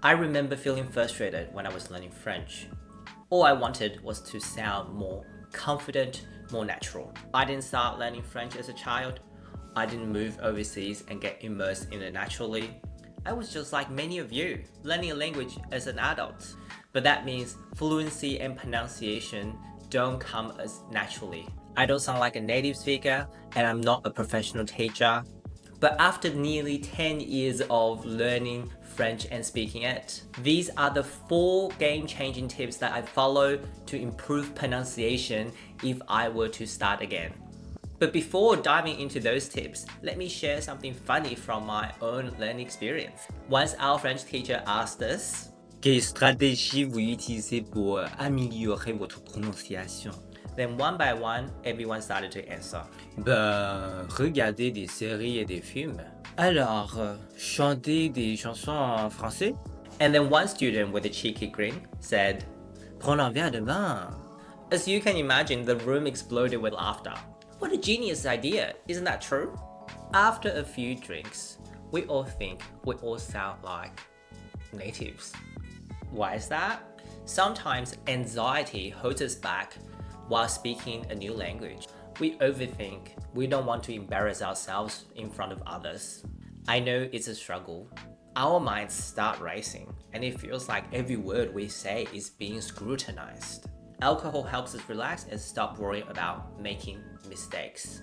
I remember feeling frustrated when I was learning French. All I wanted was to sound more confident, more natural. I didn't start learning French as a child. I didn't move overseas and get immersed in it naturally. I was just like many of you, learning a language as an adult. But that means fluency and pronunciation don't come as naturally. I don't sound like a native speaker, and I'm not a professional teacher. But after nearly 10 years of learning French and speaking it, these are the 4 game-changing tips that I follow to improve pronunciation if I were to start again. But before diving into those tips, let me share something funny from my own learning experience. Once our French teacher asked us, Quelle stratégie vous utilisez pour améliorer votre prononciation? then one by one, everyone started to answer. Regardez des séries et des films. Alors, chanter des chansons en français? And then one student with a cheeky grin said, Prendre un verre de vin. As you can imagine, the room exploded with laughter. What a genius idea, isn't that true? After a few drinks, we all think we all sound like natives. Why is that? Sometimes anxiety holds us back while speaking a new language. We overthink. We don't want to embarrass ourselves in front of others. I know it's a struggle. Our minds start racing, and it feels like every word we say is being scrutinized. Alcohol helps us relax and stop worrying about making mistakes.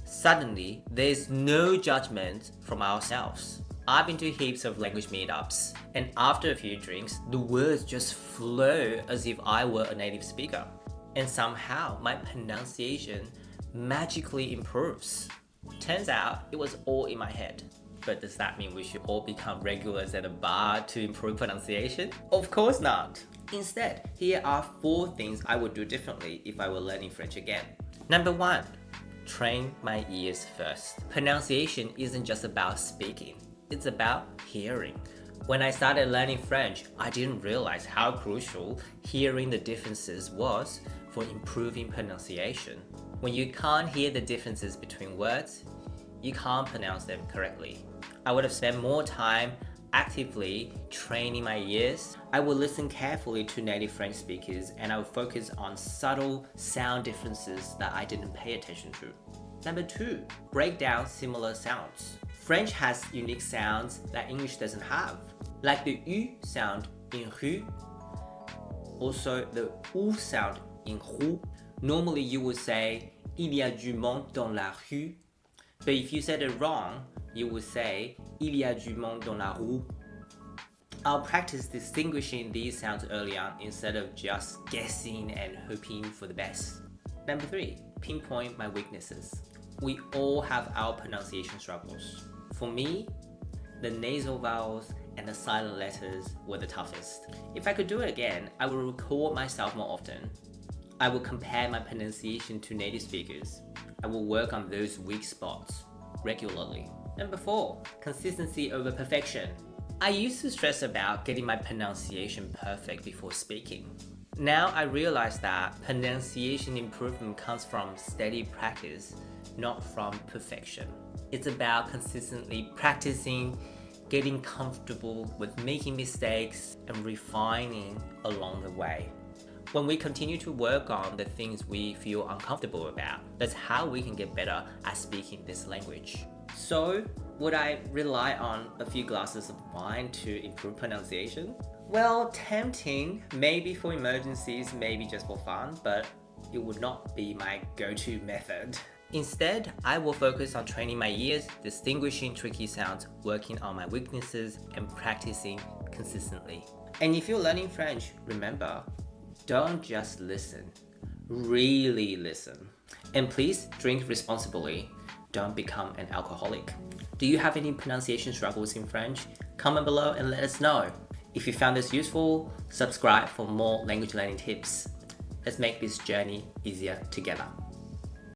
Suddenly, there's no judgment from ourselves. I've been to heaps of language meetups, and after a few drinks, the words just flow as if I were a native speaker. And somehow, my pronunciation magically improves. Turns out, it was all in my head. But does that mean we should all become regulars at a bar to improve pronunciation? Of course not. Instead, here are 4 things I would do differently if I were learning French again. Number 1, train my ears first. Pronunciation isn't just about speaking, it's about hearing. When I started learning French, I didn't realize how crucial hearing the differences was for improving pronunciation. When you can't hear the differences between words, you can't pronounce them correctly. I would have spent more time actively training my ears. I would listen carefully to native French speakers, and I would focus on subtle sound differences that I didn't pay attention to. Number 2, break down similar sounds. French has unique sounds that English doesn't have, like the U sound in rue, also the OU sound in roue. Normally you would say, il y a du monde dans la rue, but if you said it wrong, you would say, il y a du monde dans la roue. I'll practice distinguishing these sounds early on instead of just guessing and hoping for the best. Number 3, pinpoint my weaknesses. We all have our pronunciation struggles. For me, the nasal vowels and the silent letters were the toughest. If I could do it again, I would record myself more often. I would compare my pronunciation to native speakers. I will work on those weak spots regularly. Number 4, consistency over perfection. I used to stress about getting my pronunciation perfect before speaking. Now I realize that pronunciation improvement comes from steady practice, not from perfection. It's about consistently practicing, getting comfortable with making mistakes, and refining along the way. When we continue to work on the things we feel uncomfortable about, that's how we can get better at speaking this language. So, would I rely on a few glasses of wine to improve pronunciation? Well, tempting, maybe for emergencies, maybe just for fun, but it would not be my go-to method. Instead, I will focus on training my ears, distinguishing tricky sounds, working on my weaknesses, and practicing consistently. And if you're learning French, remember, don't just listen, really listen. And please drink responsibly. Don't become an alcoholic. Do you have any pronunciation struggles in French? Comment below and let us know. If you found this useful, subscribe for more language learning tips. Let's make this journey easier together.